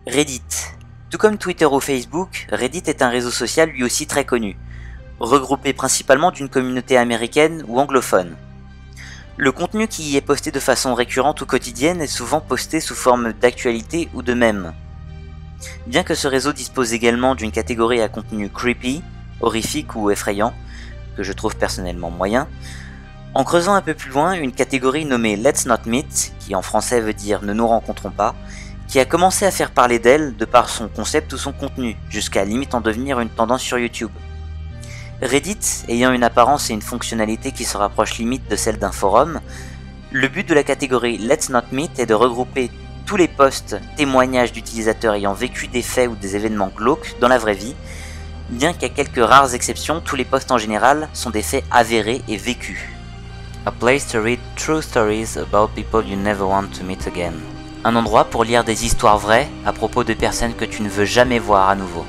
Reddit. Tout comme Twitter ou Facebook, Reddit est un réseau social lui aussi très connu, regroupé principalement d'une communauté américaine ou anglophone. Le contenu qui y est posté de façon récurrente ou quotidienne est souvent posté sous forme d'actualité ou de mème. Bien que ce réseau dispose également d'une catégorie à contenu creepy, horrifique ou effrayant, que je trouve personnellement moyen, en creusant un peu plus loin, une catégorie nommée Let's Not Meet, qui en français veut dire ne nous rencontrons pas, qui a commencé à faire parler d'elle de par son concept ou son contenu, jusqu'à limite en devenir une tendance sur YouTube. Reddit, ayant une apparence et une fonctionnalité qui se rapprochent limite de celle d'un forum, le but de la catégorie Let's Not Meet est de regrouper tous les posts témoignages d'utilisateurs ayant vécu des faits ou des événements glauques dans la vraie vie, bien qu'à quelques rares exceptions, tous les posts en général sont des faits avérés et vécus. A place to read true stories about people you never want to meet again. Un endroit pour lire des histoires vraies à propos de personnes que tu ne veux jamais voir à nouveau.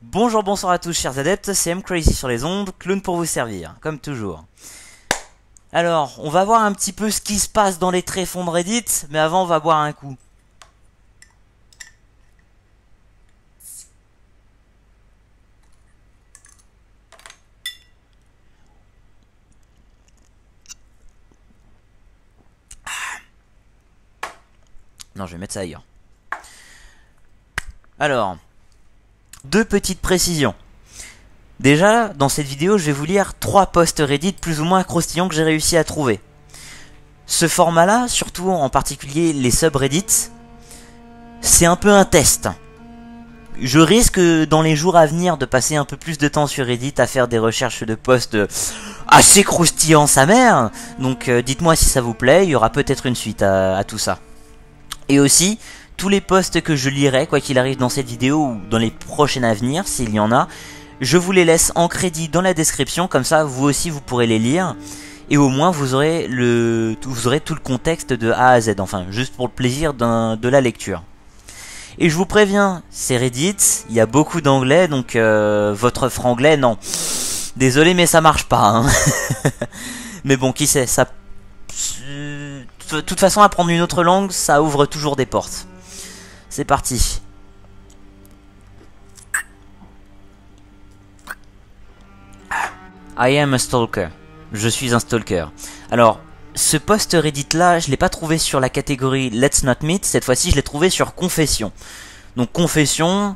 Bonjour, bonsoir à tous chers adeptes, c'est M-Crazy sur les ondes, clown pour vous servir, comme toujours. Alors, on va voir un petit peu ce qui se passe dans les tréfonds de Reddit, mais avant on va boire un coup. Non, je vais mettre ça ailleurs. Alors, deux petites précisions. Déjà, dans cette vidéo, je vais vous lire 3 posts Reddit plus ou moins croustillants que j'ai réussi à trouver. Ce format-là, surtout en particulier les subreddits, c'est un peu un test. Je risque dans les jours à venir de passer un peu plus de temps sur Reddit à faire des recherches de posts assez croustillants sa mère. Donc dites-moi si ça vous plaît, il y aura peut-être une suite à tout ça. Et aussi, tous les posts que je lirai, quoi qu'il arrive dans cette vidéo ou dans les prochaines à venir, s'il y en a, je vous les laisse en crédit dans la description, comme ça vous aussi vous pourrez les lire. Et au moins vous aurez tout le contexte de A à Z, enfin juste pour le plaisir de la lecture. Et je vous préviens, c'est Reddit, il y a beaucoup d'anglais, donc votre franglais, non. Désolé mais ça marche pas, hein. Mais bon, qui sait, ça... De toute façon, apprendre une autre langue, ça ouvre toujours des portes. C'est parti. I am a stalker. Je suis un stalker. Alors, ce post Reddit là, je l'ai pas trouvé sur la catégorie Let's Not Meet. Cette fois-ci, je l'ai trouvé sur Confession. Donc Confession,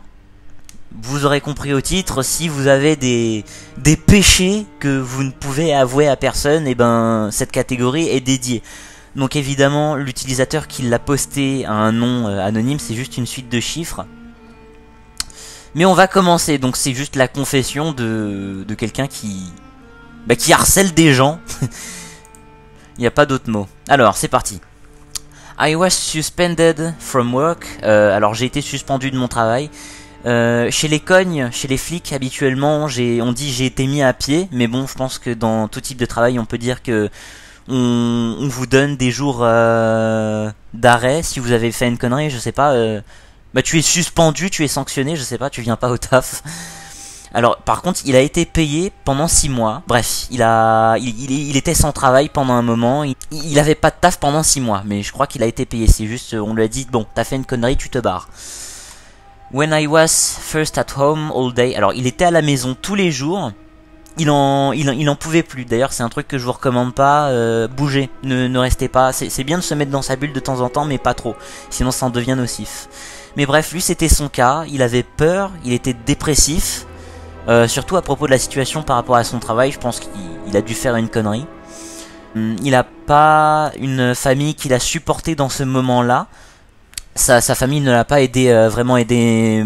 vous aurez compris au titre, si vous avez des péchés que vous ne pouvez avouer à personne, et ben cette catégorie est dédiée. Donc évidemment, l'utilisateur qui l'a posté a un nom anonyme, c'est juste une suite de chiffres. Mais on va commencer, donc c'est juste la confession de quelqu'un qui harcèle des gens. Il n'y a pas d'autre mot. Alors, c'est parti. I was suspended from work. Alors j'ai été suspendu de mon travail. Chez les cognes, chez les flics, habituellement, on dit j'ai été mis à pied. Mais bon, je pense que dans tout type de travail, on peut dire que on vous donne des jours d'arrêt si vous avez fait une connerie, je sais pas. Tu es suspendu, tu es sanctionné, je sais pas, tu viens pas au taf. Alors par contre, il a été payé pendant 6 mois. Bref, il était sans travail pendant un moment. Il avait pas de taf pendant 6 mois, mais je crois qu'il a été payé. C'est juste, on lui a dit bon, t'as fait une connerie, tu te barres. When I was first at home all day. Alors il était à la maison tous les jours. Il en pouvait plus. D'ailleurs, c'est un truc que je vous recommande pas. Bougez, ne restez pas. C'est bien de se mettre dans sa bulle de temps en temps, mais pas trop. Sinon, ça en devient nocif. Mais bref, lui, c'était son cas. Il avait peur. Il était dépressif. Surtout à propos de la situation par rapport à son travail. Je pense qu'il a dû faire une connerie. Il n'a pas une famille qui l'a supporté dans ce moment-là. Sa famille ne l'a pas vraiment aidé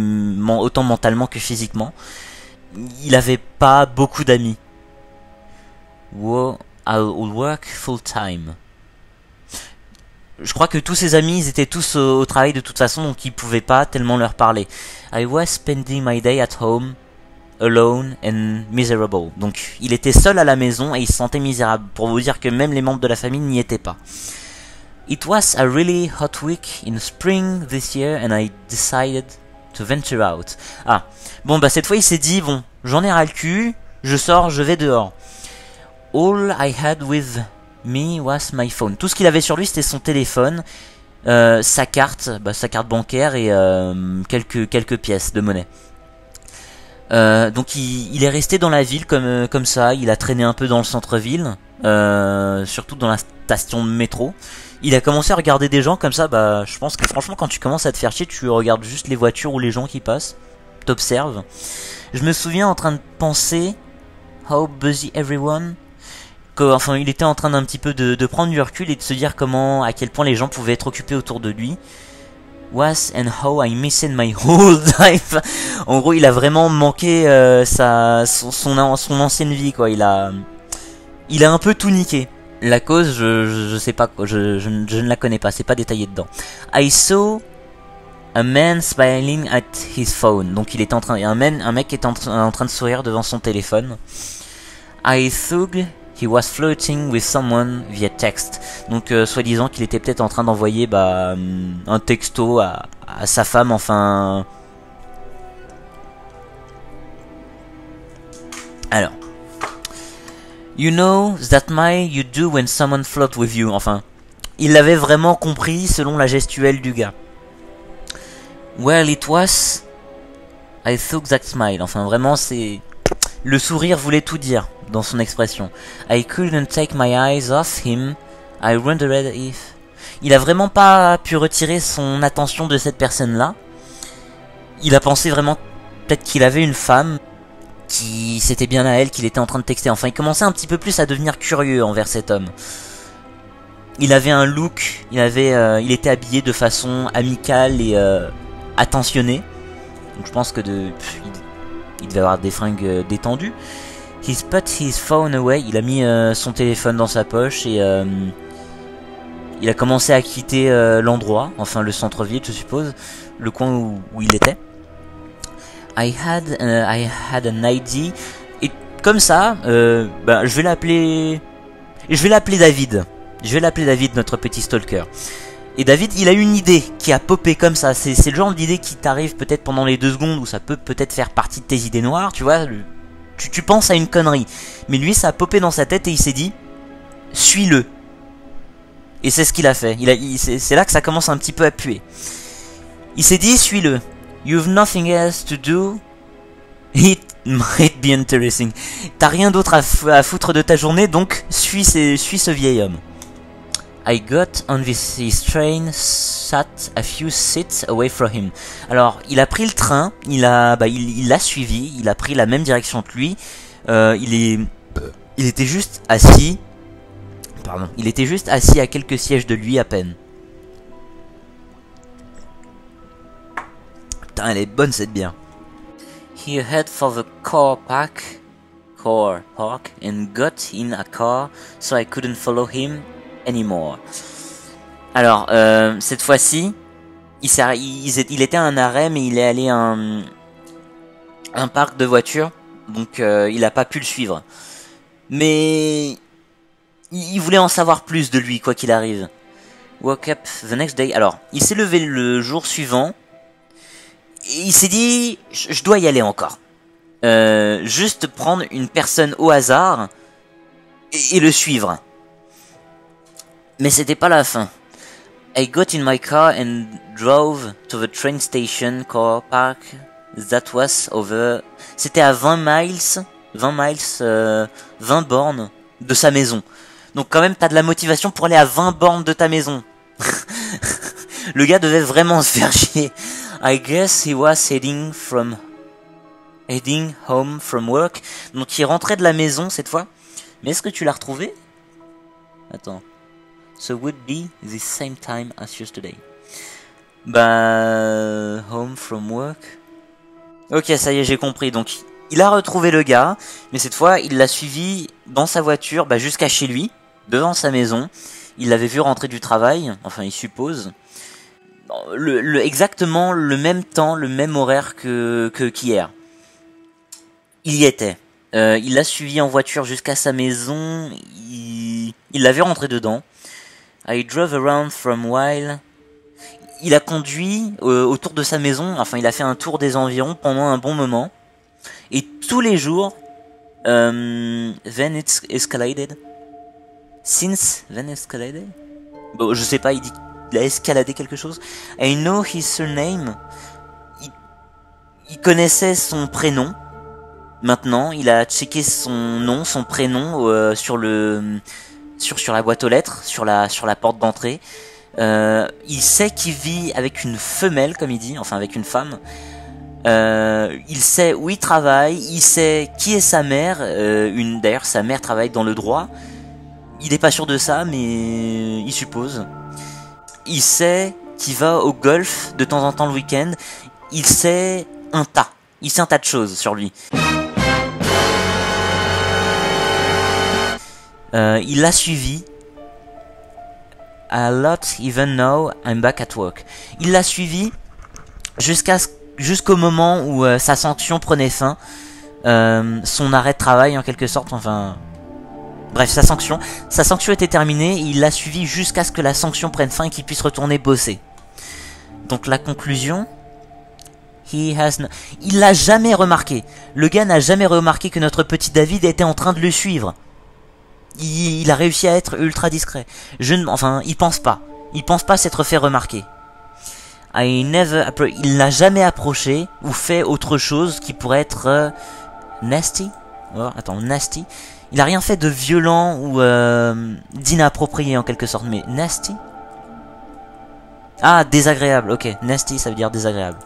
autant mentalement que physiquement. Il avait pas beaucoup d'amis. Wow, I'll work full time. Je crois que tous ses amis, ils étaient tous au travail de toute façon, donc il pouvait pas tellement leur parler. I was spending my day at home alone and miserable. Donc il était seul à la maison et il se sentait misérable. Pour vous dire que même les membres de la famille n'y étaient pas. It was a really hot week in spring this year and I decided to venture out. Ah, bon bah cette fois il s'est dit, bon, j'en ai ras le cul, je sors, je vais dehors. All I had with me was my phone. Tout ce qu'il avait sur lui c'était son téléphone, sa carte bancaire et quelques pièces de monnaie. Donc il est resté dans la ville comme ça, il a traîné un peu dans le centre-ville, surtout dans la station de métro. Il a commencé à regarder des gens comme ça, bah je pense que franchement quand tu commences à te faire chier, tu regardes juste les voitures ou les gens qui passent, t'observes. Je me souviens en train de penser, how busy everyone, enfin il était en train d'un petit peu de prendre du recul et de se dire à quel point les gens pouvaient être occupés autour de lui. Was and how I missed my whole life. En gros, il a vraiment manqué son ancienne vie, quoi. Il a un peu tout niqué. La cause, je sais pas quoi, je ne la connais pas, c'est pas détaillé dedans. I saw a man smiling at his phone. Donc il était un mec était en train de sourire devant son téléphone. I thought he was flirting with someone via text. Donc soi-disant qu'il était peut-être en train d'envoyer un texto à sa femme, enfin. Alors. You know that you do when someone flirts with you. Enfin, il l'avait vraiment compris selon la gestuelle du gars. Well, it was. I thought that smile. Enfin, vraiment, c'est. Le sourire voulait tout dire dans son expression. I couldn't take my eyes off him. I wondered if. Il a vraiment pas pu retirer son attention de cette personne-là. Il a pensé vraiment peut-être qu'il avait une femme. Qui c'était bien à elle qu'il était en train de texter. Enfin, il commençait un petit peu plus à devenir curieux envers cet homme. Il avait un look, il était habillé de façon amicale et attentionnée. Donc je pense que il devait avoir des fringues détendues. He put his phone away. Il a mis son téléphone dans sa poche et il a commencé à quitter l'endroit, enfin le centre-ville, je suppose, le coin où il était. I had an idea. Et comme ça, je vais l'appeler David. Je vais l'appeler David, notre petit stalker. Et David, il a une idée qui a popé comme ça. C'est le genre d'idée qui t'arrive peut-être pendant les 2 secondes où ça peut peut-être faire partie de tes idées noires, tu vois. Tu penses à une connerie. Mais lui, ça a popé dans sa tête et il s'est dit, suis-le. Et c'est ce qu'il a fait. C'est là que ça commence un petit peu à puer. Il s'est dit, suis-le. You've nothing else to do. It might be interesting. T'as rien d'autre à foutre de ta journée, donc suis ce vieil homme. I got on his train, sat a few seats away from him. Alors, il a pris le train, il l'a suivi, il a pris la même direction que lui. Il était juste assis. Pardon, il était juste assis à quelques sièges de lui à peine. Putain, elle est bonne cette bière. He head for the car park and got in a car so I couldn't follow him anymore. Alors, cette fois-ci, il était à un arrêt mais il est allé à un parc de voitures, donc il a pas pu le suivre. Mais il voulait en savoir plus de lui, quoi qu'il arrive. Woke up the next day. Alors, il s'est levé le jour suivant. Et il s'est dit, je dois y aller encore. Juste prendre une personne au hasard et le suivre. Mais c'était pas la fin. I got in my car and drove to the train station car park that was over. C'était à 20 bornes de sa maison. Donc quand même, t'as de la motivation pour aller à 20 bornes de ta maison. Le gars devait vraiment se faire chier. I guess he was heading home from work. Donc il rentrait de la maison cette fois. Mais est-ce que tu l'as retrouvé? Attends. So would be the same time as yesterday. Home from work. Ok, ça y est, j'ai compris. Donc il a retrouvé le gars, mais cette fois il l'a suivi dans sa voiture, jusqu'à chez lui, devant sa maison. Il l'avait vu rentrer du travail, enfin il suppose. Exactement le même temps, le même horaire qu'hier. Il y était. Il l'a suivi en voiture jusqu'à sa maison. Il l'a vu rentrer dedans. I drove around from while. Il a conduit autour de sa maison. Enfin, il a fait un tour des environs pendant un bon moment. Et tous les jours, then it's escalated. Since then escalated. Bon, je sais pas. Il a escaladé quelque chose. I know his surname. Il connaissait son prénom. Maintenant, il a checké son nom, son prénom sur la boîte aux lettres, sur la porte d'entrée. Il sait qu'il vit avec une femelle, comme il dit, enfin avec une femme. Il sait où il travaille, il sait qui est sa mère. D'ailleurs, sa mère travaille dans le droit. Il n'est pas sûr de ça, mais il suppose. Il sait qu'il va au golf de temps en temps le week-end. Il sait un tas. Il sait un tas de choses sur lui. Il l'a suivi. A lot even now I'm back at work. Il l'a suivi jusqu'au moment où sa sanction prenait fin. Son arrêt de travail en quelque sorte, enfin... Bref, sa sanction était terminée. Il l'a suivi jusqu'à ce que la sanction prenne fin et qu'il puisse retourner bosser. Donc la conclusion... Il l'a jamais remarqué. Le gars n'a jamais remarqué que notre petit David était en train de le suivre. Il a réussi à être ultra discret. Il pense pas. Il pense pas s'être fait remarquer. Il l'a jamais approché ou fait autre chose qui pourrait être nasty. Oh, attends, nasty. Il a rien fait de violent ou d'inapproprié en quelque sorte, mais nasty. Ah, désagréable. Ok, nasty, ça veut dire désagréable.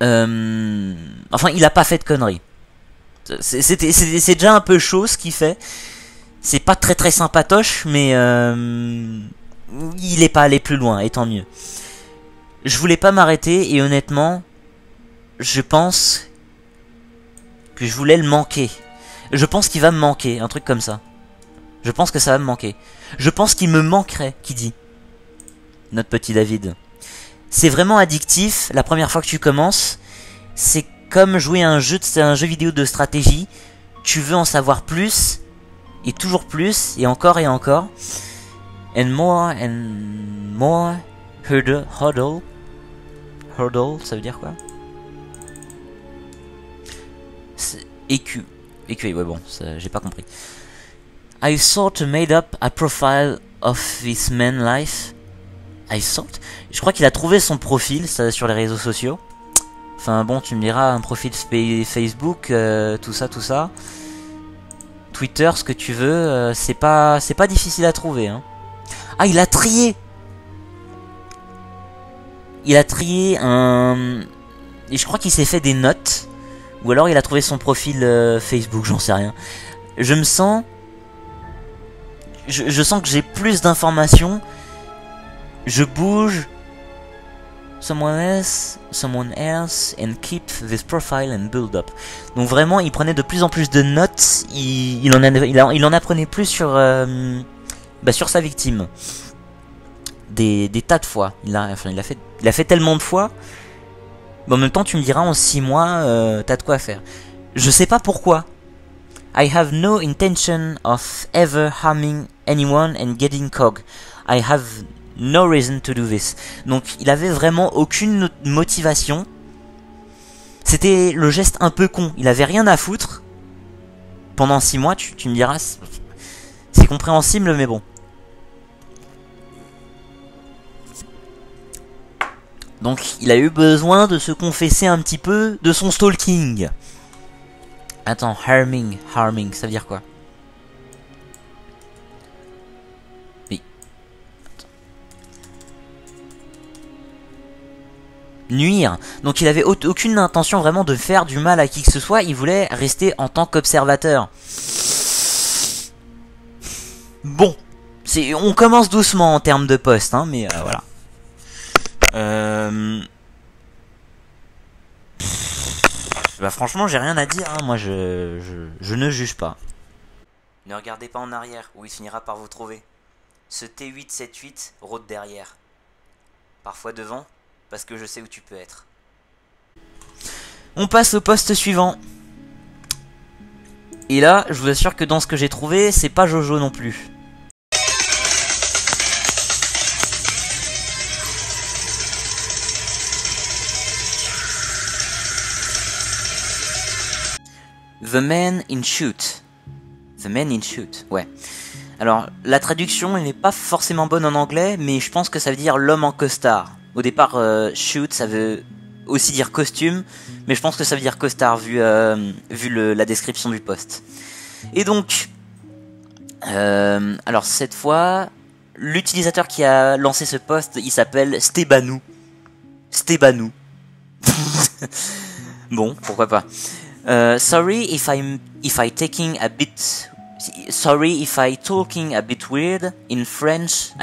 Enfin, il a pas fait de conneries. C'est déjà un peu chaud ce qu'il fait. C'est pas très très sympatoche, mais il est pas allé plus loin, et tant mieux. Je voulais pas m'arrêter, et honnêtement, je pense que je voulais le manquer. Je pense qu'il va me manquer, un truc comme ça. Je pense que ça va me manquer. Je pense qu'il me manquerait, qui dit notre petit David. C'est vraiment addictif, la première fois que tu commences. C'est comme jouer à un jeu vidéo de stratégie. Tu veux en savoir plus, et toujours plus, et encore, and more, hurdle, ça veut dire quoi? EQ, ouais bon, j'ai pas compris. I sort made up a profile of this man's life. Je crois qu'il a trouvé son profil ça, sur les réseaux sociaux. Enfin bon, tu me diras, un profil Facebook, tout ça. Twitter, ce que tu veux, c'est pas difficile à trouver. Hein. Ah, il a trié. Et je crois qu'il s'est fait des notes. Ou alors il a trouvé son profil Facebook, j'en sais rien. Je sens que j'ai plus d'informations. Je bouge. Someone else and keep this profile and build up. Donc vraiment, il prenait de plus en plus de notes. Il en apprenait plus sur sa victime. Des tas de fois. Il a fait tellement de fois. Mais en même temps, tu me diras, en 6 mois, t'as de quoi faire. Je sais pas pourquoi. I have no intention of ever harming anyone and getting cog. I have no reason to do this. Donc il avait vraiment aucune motivation. C'était le geste un peu con. Il avait rien à foutre. Pendant 6 mois, tu me diras, c'est compréhensible, mais bon. Donc il a eu besoin de se confesser un petit peu de son stalking. Attends, harming, ça veut dire quoi? Oui. Nuire. Donc il avait aucune intention vraiment de faire du mal à qui que ce soit. Il voulait rester en tant qu'observateur. Bon, on commence doucement en termes de poste, hein, mais voilà. Bah franchement j'ai rien à dire, hein. Moi je ne juge pas. Ne regardez pas en arrière ou il finira par vous trouver. Ce T878 rôde derrière. Parfois devant, parce que je sais où tu peux être. On passe au poste suivant. Et là, je vous assure que dans ce que j'ai trouvé, c'est pas Jojo non plus. The Man in Shoot. The Man in Shoot, ouais. Alors, la traduction, elle n'est pas forcément bonne en anglais, mais je pense que ça veut dire l'homme en costard. Au départ, shoot, ça veut aussi dire costume, mais je pense que ça veut dire costard, vu la description du poste. Et donc, alors cette fois, l'utilisateur qui a lancé ce poste, il s'appelle Stebanou. Stebanou. Bon, pourquoi pas. Sorry if I taking a bit... Sorry if I talking a bit weird in French.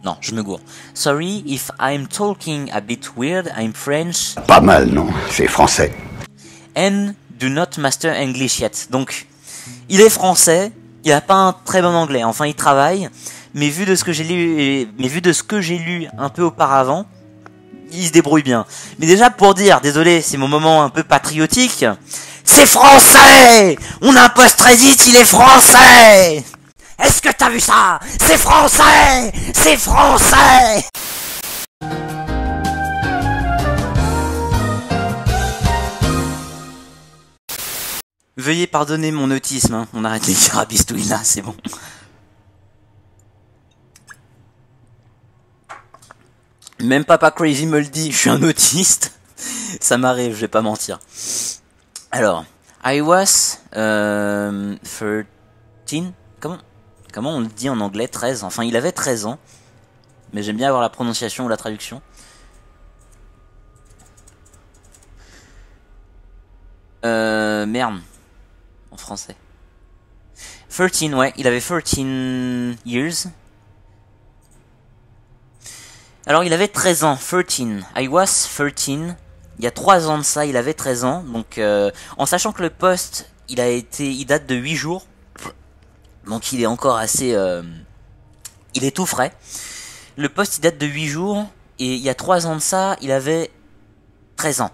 Non, je me gourre. Sorry if I'm talking a bit weird. I'm French. Pas mal, non? C'est français. And do not master English yet. Donc, il est français. Il a pas un très bon anglais. Enfin, il travaille. Mais vu de ce que j'ai lu un peu auparavant, il se débrouille bien. Mais déjà pour dire, désolé, c'est mon moment un peu patriotique. C'est français! On a un poste Reddit, il est français! Est-ce que t'as vu ça? C'est français! C'est français! Veuillez pardonner mon autisme, hein. On arrête les carabistouilles là, c'est bon. Même Papa Crazy me le dit, je suis un autiste. Ça m'arrive, je vais pas mentir. Alors, I was 13. Comment on le dit en anglais? 13. Enfin, il avait 13 ans. Mais j'aime bien avoir la prononciation ou la traduction. Merde. En français. 13, ouais, il avait 13 years. Alors, il avait 13 ans. 13. I was 13. Il y a 3 ans de ça, il avait 13 ans. Donc, en sachant que le poste, il date de 8 jours. Donc, il est encore assez... il est tout frais. Le poste, il date de 8 jours. Et il y a 3 ans de ça, il avait 13 ans.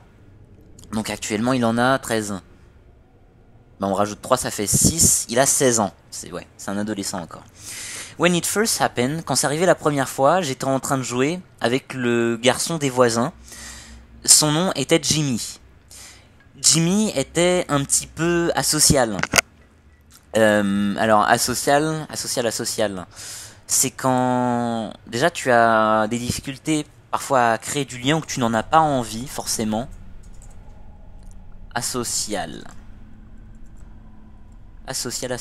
Donc, actuellement, il en a 13. Ben, on rajoute 3, ça fait 6. Il a 16 ans. C'est un adolescent encore. When it first happened, quand c'est arrivé la première fois, j'étais en train de jouer avec le garçon des voisins. Son nom était Jimmy. Jimmy était un petit peu asocial. Alors, asocial. C'est quand... Déjà, tu as des difficultés parfois à créer du lien ou que tu n'en as pas envie, forcément. Asocial. Asocial,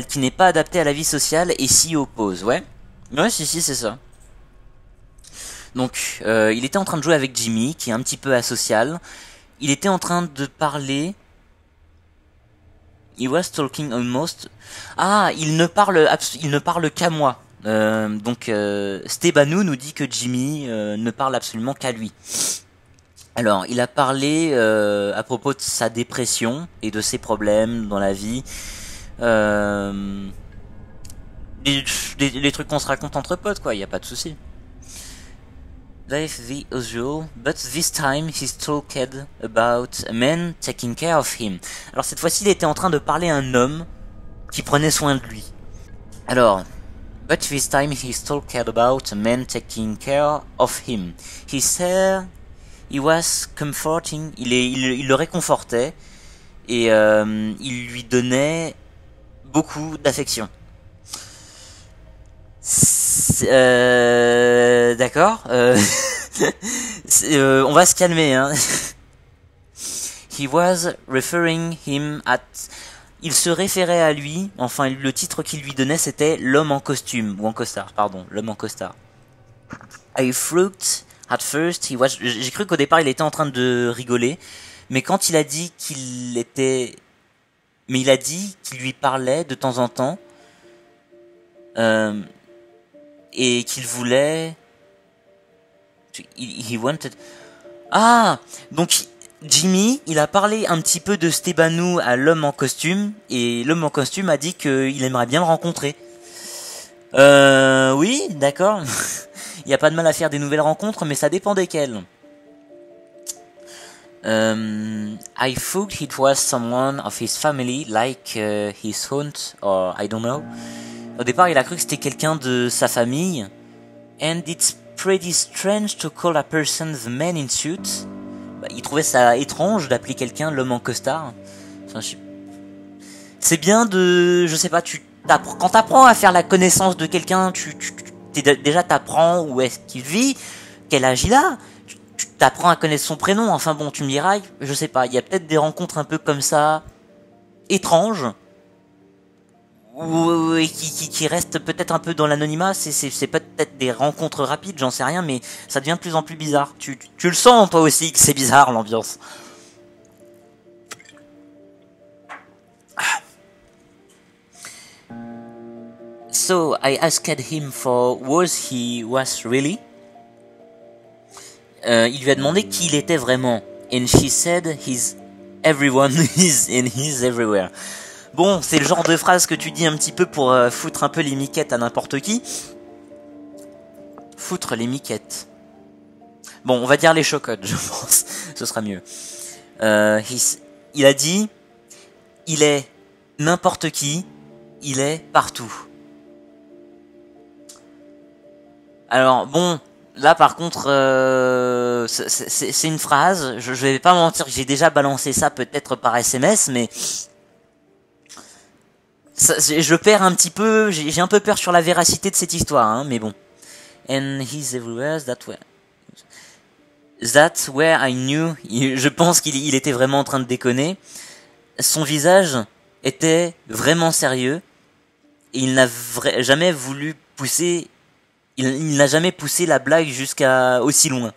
qui n'est pas adapté à la vie sociale et s'y oppose, ouais. Ouais, si, c'est ça. Donc, il était en train de jouer avec Jimmy, qui est un petit peu asocial. Il était en train de parler... He was talking almost... Ah, il ne parle qu'à moi. Donc, Stebanou nous dit que Jimmy ne parle absolument qu'à lui. Alors, il a parlé à propos de sa dépression et de ses problèmes dans la vie. Les trucs qu'on se raconte entre potes, quoi, y a pas de souci. Life the usual, but this time he's talked about a man taking care of him. Alors cette fois-ci, il était en train de parler à un homme qui prenait soin de lui. Alors, but this time he's talked about a man taking care of him. He said he was comforting. Il le réconfortait et il lui donnait beaucoup d'affection. D'accord. On va se calmer, hein. He was referring him at... Il se référait à lui, enfin le titre qu'il lui donnait c'était l'homme en costume, ou en costard, pardon, l'homme en costard. I thought at first he was... J'ai cru qu'au départ il était en train de rigoler, mais quand il a dit qu'il était... Mais il a dit qu'il lui parlait de temps en temps, et qu'il voulait... He wanted... Ah, donc Jimmy, il a parlé un petit peu de Stebanou à l'homme en costume, et l'homme en costume a dit qu'il aimerait bien le rencontrer. Oui, d'accord. Il n'y a pas de mal à faire des nouvelles rencontres, mais ça dépend desquelles. I thought it was someone of his family, like his aunt, or I don't know. Au départ, il a cru que c'était quelqu'un de sa famille. And it's pretty strange to call a person the man in suit. Bah, il trouvait ça étrange d'appeler quelqu'un l'homme en costard. Enfin, c'est bien de, je sais pas, quand t'apprends à faire la connaissance de quelqu'un, déjà t'apprends où est-ce qu'il vit, quel âge il a. T'apprends à connaître son prénom, enfin bon, tu me diras, je sais pas, il y a peut-être des rencontres un peu comme ça, étranges, ou qui restent peut-être un peu dans l'anonymat, c'est peut-être des rencontres rapides, j'en sais rien, mais ça devient de plus en plus bizarre. Tu le sens toi aussi que c'est bizarre l'ambiance. So I asked him for was he was really. Il lui a demandé qui il était vraiment. And she said he's everyone is and he's everywhere. Bon, c'est le genre de phrase que tu dis un petit peu pour foutre un peu les miquettes à n'importe qui. Foutre les miquettes. Bon, on va dire les chocottes, je pense. Ce sera mieux. Il a dit, il est n'importe qui, il est partout. Alors, bon... Là, par contre, c'est une phrase, je vais pas mentir que j'ai déjà balancé ça peut-être par SMS, mais je perds un petit peu, j'ai un peu peur sur la véracité de cette histoire, hein, mais bon. And he's everywhere, that's where I knew, je pense qu'il était vraiment en train de déconner. Son visage était vraiment sérieux, et il n'a jamais voulu pousser... Il n'a jamais poussé la blague jusqu'à aussi loin.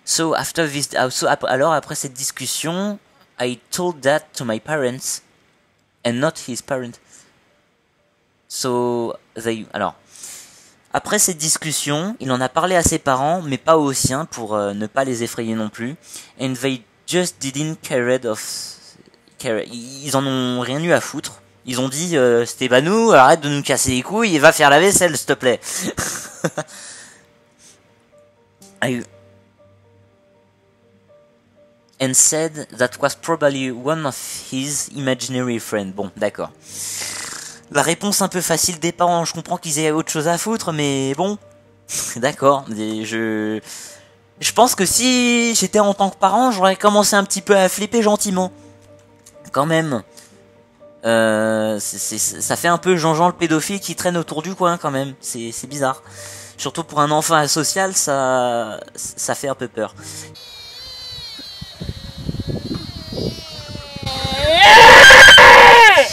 So after this, alors après cette discussion, I told that to my parents and not his parents. So alors après cette discussion, il en a parlé à ses parents, mais pas aux siens pour ne pas les effrayer non plus. And they just didn't care. Ils en ont rien eu à foutre. Ils ont dit Stébanou, arrête de nous casser les couilles et va faire la vaisselle, s'il te plaît. And said that was probably one of his imaginary friends. Bon, d'accord. La réponse un peu facile des parents, je comprends qu'ils aient autre chose à foutre, mais bon, d'accord. Je pense que si j'étais en tant que parent, j'aurais commencé un petit peu à flipper gentiment. Quand même. Ça fait un peu Jean-Jean le pédophile qui traîne autour du coin quand même, c'est bizarre. Surtout pour un enfant asocial, ça fait un peu peur.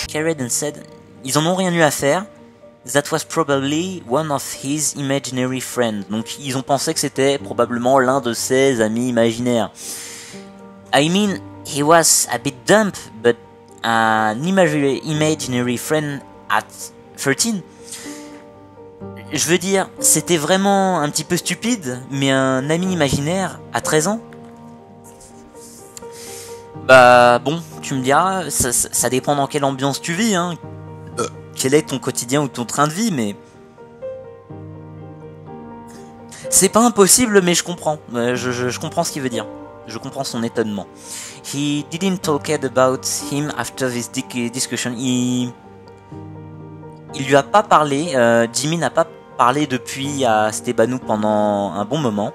Carried and said, ils en ont rien eu à faire. That was probably one of his imaginary friends. Donc ils ont pensé que c'était probablement l'un de ses amis imaginaires. I mean, he was a bit dumb, but an imaginary friend at 13. Je veux dire, c'était vraiment un petit peu stupide, mais un ami imaginaire à 13 ans. Bah bon, tu me diras, ça dépend dans quelle ambiance tu vis, hein. Quel est ton quotidien ou ton train de vie, mais... C'est pas impossible, mais je comprends. Je comprends ce qu'il veut dire. Je comprends son étonnement. He didn't talk about him after this discussion. Il lui a pas parlé. Jimmy n'a pas parlé depuis à Stébanou pendant un bon moment.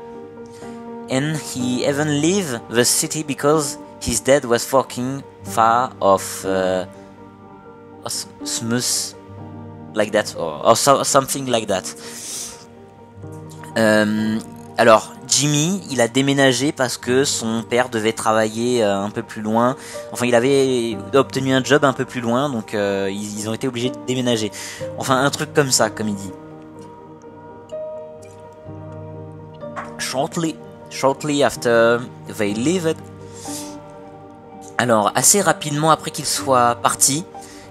And he even left the city because his dad was working far off smooth like that or something like that. Alors, Jimmy, il a déménagé parce que son père devait travailler un peu plus loin. Enfin, il avait obtenu un job un peu plus loin, donc ils ont été obligés de déménager. Enfin, un truc comme ça, comme il dit. Shortly after they left. Alors, assez rapidement après qu'il soit parti,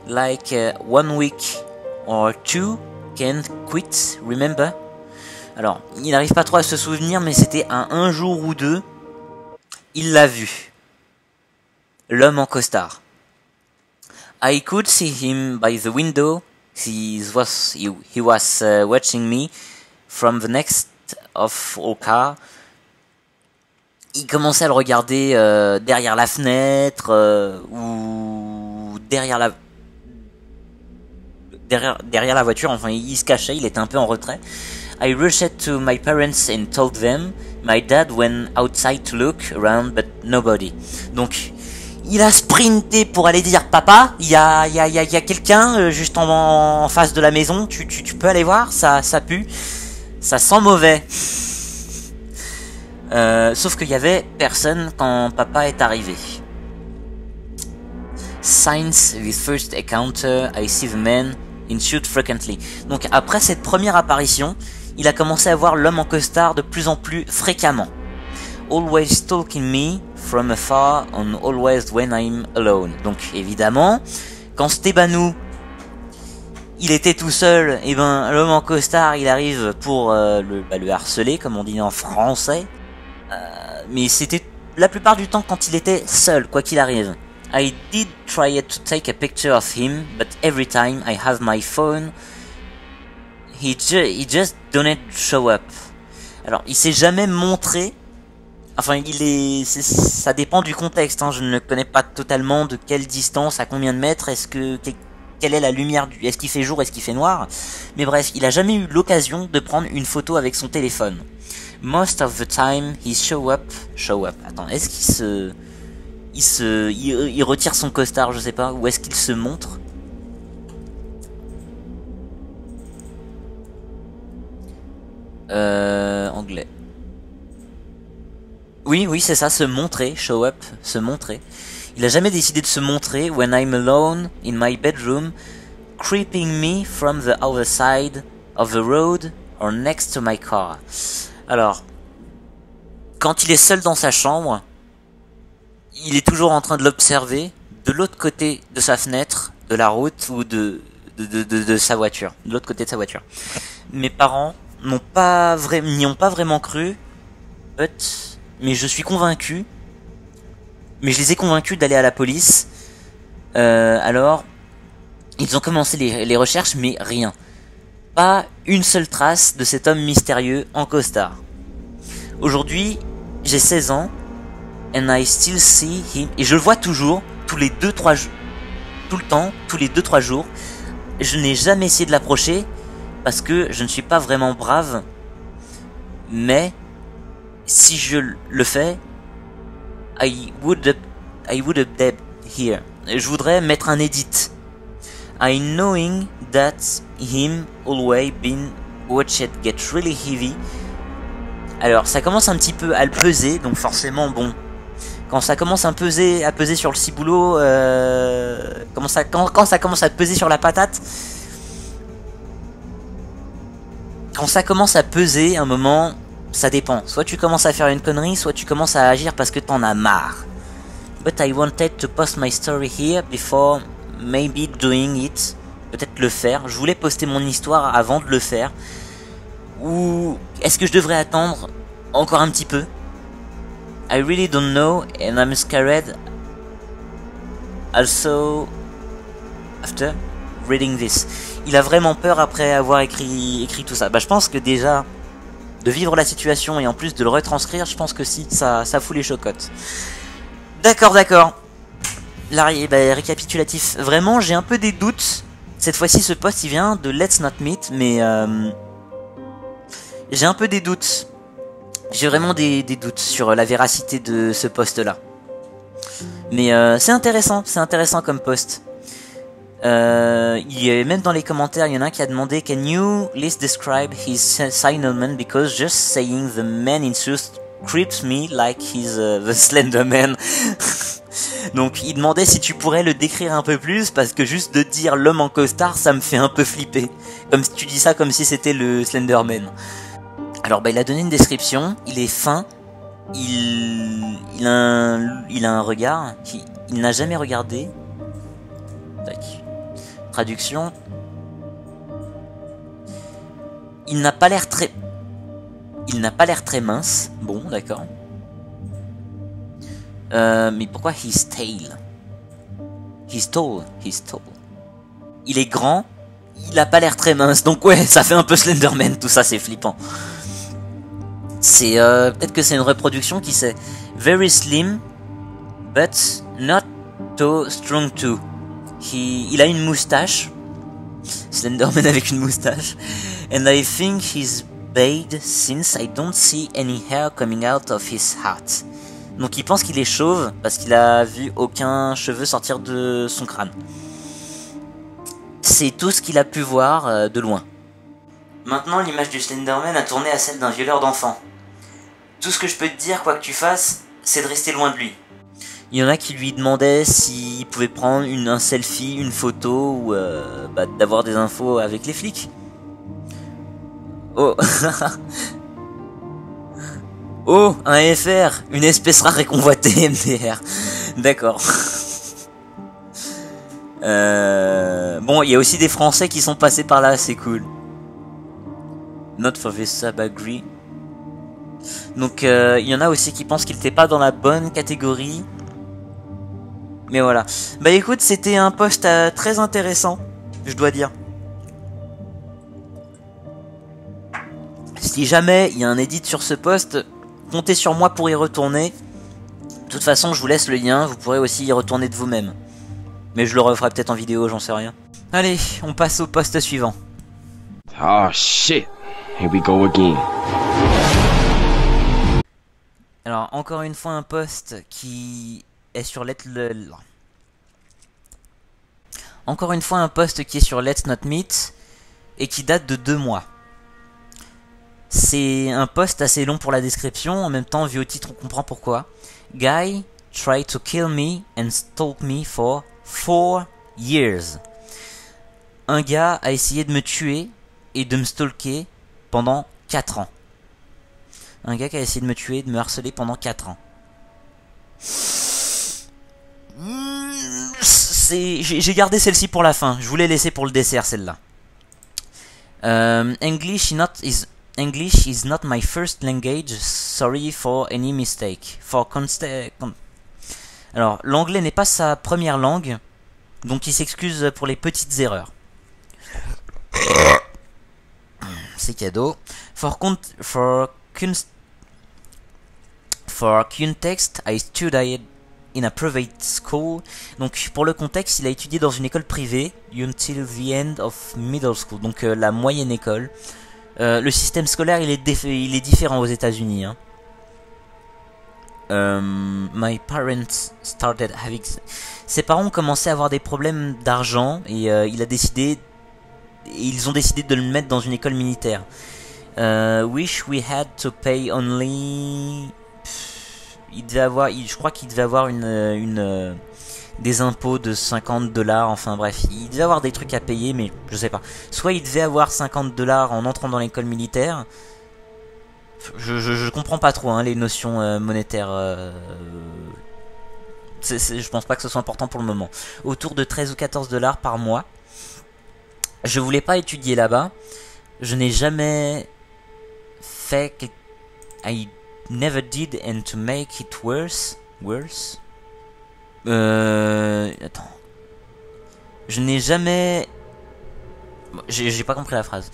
like 1 week or 2, can't quit, remember? Alors, il n'arrive pas trop à se souvenir, mais c'était un jour ou deux. Il l'a vu. L'homme en costard. I could see him by the window. He was watching me from the next of Oka. Il commençait à le regarder derrière la fenêtre ou derrière la voiture. Enfin, il se cachait, il était un peu en retrait. I rushed to my parents and told them. My dad went outside to look around, but nobody. Donc, il a sprinté pour aller dire papa, il y a quelqu'un juste en face de la maison. Tu peux aller voir, ça pue, ça sent mauvais. Sauf qu'il y avait personne quand papa est arrivé. Since this first encounter, I see the man in suit frequently. Donc après cette première apparition, il a commencé à voir l'homme en costard de plus en plus fréquemment. Always stalking me from afar and always when I'm alone. Donc évidemment, quand Stébanou il était tout seul, et ben l'homme en costard il arrive pour le harceler comme on dit en français. Mais c'était la plupart du temps quand il était seul, quoi qu'il arrive. I did try to take a picture of him, but every time I have my phone, he just don't show up. Alors, il s'est jamais montré. Enfin, ça dépend du contexte. Hein. Je ne connais pas totalement de quelle distance, à combien de mètres, quelle est la lumière est-ce qu'il fait jour, est-ce qu'il fait noir. Mais bref, il a jamais eu l'occasion de prendre une photo avec son téléphone. Most of the time, he show up. Attends, est-ce qu'il il retire son costard, je sais pas, ou est-ce qu'il se montre? Anglais. Oui, c'est ça, se montrer, show up, se montrer. Il a jamais décidé de se montrer when I'm alone in my bedroom, creeping me from the other side of the road or next to my car. Alors, quand il est seul dans sa chambre, il est toujours en train de l'observer de l'autre côté de sa fenêtre, de la route ou de sa voiture, de l'autre côté de sa voiture. Mes parents n'y ont pas vraiment cru, mais je suis convaincu. Mais je les ai convaincus d'aller à la police. Alors, ils ont commencé les recherches, mais rien. Pas une seule trace de cet homme mystérieux en costard. Aujourd'hui, j'ai 16 ans. And I still see him. Et je le vois toujours, tous les 2-3 jours. Tout le temps, tous les 2-3 jours. Je n'ai jamais essayé de l'approcher, parce que je ne suis pas vraiment brave. Mais, si je le fais, I would have here. Je voudrais mettre un edit. I knowing that him always been watched get really heavy. Alors ça commence un petit peu à le peser, donc forcément bon. Quand ça commence à peser sur le ciboulot, quand ça commence à peser sur la patate, quand ça commence à peser, un moment, ça dépend. Soit tu commences à faire une connerie, soit tu commences à agir parce que t'en as marre. But I wanted to post my story here before maybe doing it. Peut-être le faire. Je voulais poster mon histoire avant de le faire. Ou est-ce que je devrais attendre encore un petit peu? I really don't know and I'm scared. Also, after reading this. Il a vraiment peur après avoir écrit tout ça. Bah je pense que déjà, de vivre la situation et en plus de le retranscrire, je pense que si, ça fout les chocottes. D'accord. Là, récapitulatif. Vraiment, j'ai un peu des doutes. Cette fois-ci, ce post, il vient de Let's Not Meet, mais j'ai un peu des doutes. J'ai vraiment des doutes sur la véracité de ce post-là. Mais c'est intéressant comme post. Même dans les commentaires, il y en a un qui a demandé Can you please describe his sign-on because just saying the man in suit creeps me like he's the Slender Man. Donc il demandait si tu pourrais le décrire un peu plus parce que juste de dire l'homme en costard, ça me fait un peu flipper. Comme si tu dis ça comme si c'était le Slender Man. Alors il a donné une description, il est fin, il a un regard qu'il n'a jamais regardé. Tac. Traduction. Il n'a pas l'air très mince. Bon, d'accord. Mais pourquoi he's tall? He's tall. Il est grand. Il a pas l'air très mince. Donc ouais, ça fait un peu Slenderman. Tout ça, c'est flippant. C'est peut-être que c'est une reproduction, qui sait. Very slim, but not too strong too. Il a une moustache. Slenderman avec une moustache. And I think he's bald since I don't see any hair coming out of his hat. Donc il pense qu'il est chauve parce qu'il a vu aucun cheveu sortir de son crâne. C'est tout ce qu'il a pu voir de loin. Maintenant, l'image du Slenderman a tourné à celle d'un violeur d'enfants. Tout ce que je peux te dire, quoi que tu fasses, c'est de rester loin de lui. Il y en a qui lui demandaient s'il pouvait prendre un selfie, une photo, ou d'avoir des infos avec les flics. Oh. Oh, un FR, une espèce rare et convoitée MDR. D'accord. Bon, il y a aussi des Français qui sont passés par là, c'est cool. Not for this sub-agree. Donc, il y en a aussi qui pensent qu'il n'était pas dans la bonne catégorie. Mais voilà. Bah écoute, c'était un post très intéressant, je dois dire. Si jamais il y a un edit sur ce post, comptez sur moi pour y retourner. De toute façon, je vous laisse le lien, vous pourrez aussi y retourner de vous-même. Mais je le referai peut-être en vidéo, j'en sais rien. Allez, on passe au post suivant. Oh shit, here we go again. Alors, encore une fois un post qui est sur Encore une fois un post qui est sur Let's Not Meet et qui date de 2 mois. C'est un post assez long pour la description, en même temps vu au titre on comprend pourquoi. Guy tried to kill me and stalk me for 4 years. Un gars a essayé de me tuer et de me stalker pendant 4 ans. Un gars qui a essayé de me tuer et de me harceler pendant 4 ans. J'ai gardé celle-ci pour la fin. Je voulais laisser pour le dessert celle-là. English is not my first language. Sorry for any mistake. Alors, l'anglais n'est pas sa première langue, donc il s'excuse pour les petites erreurs. C'est cadeau. For context, I studied in a private school. Donc pour le contexte, il a étudié dans une école privée until the end of middle school, donc la moyenne école. Le système scolaire il est différent aux États-Unis. Hein. My parents started having... Ses parents ont commencé à avoir des problèmes d'argent et ils ont décidé de le mettre dans une école militaire. Wish we had to pay only... je crois qu'il devait avoir des impôts de $50, enfin bref, il devait avoir des trucs à payer, mais je sais pas. Soit il devait avoir $50 en entrant dans l'école militaire. Je comprends pas trop hein, les notions monétaires. Je pense pas que ce soit important pour le moment. Autour de 13 ou $14 par mois. Je voulais pas étudier là-bas. Je n'ai jamais fait... I never did, and to make it worse. Attends. Je n'ai jamais... J'ai pas compris la phrase.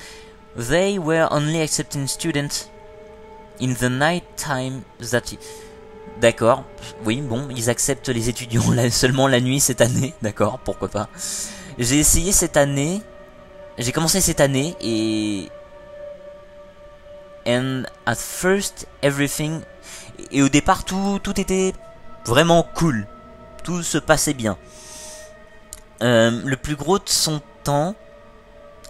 They were only accepting students in the night time that... D'accord, oui, bon, ils acceptent les étudiants seulement la nuit cette année. D'accord, pourquoi pas. J'ai essayé cette année... J'ai commencé cette année et... And at first everything... Et au départ tout était vraiment cool. Tout se passait bien. Le plus gros de son temps...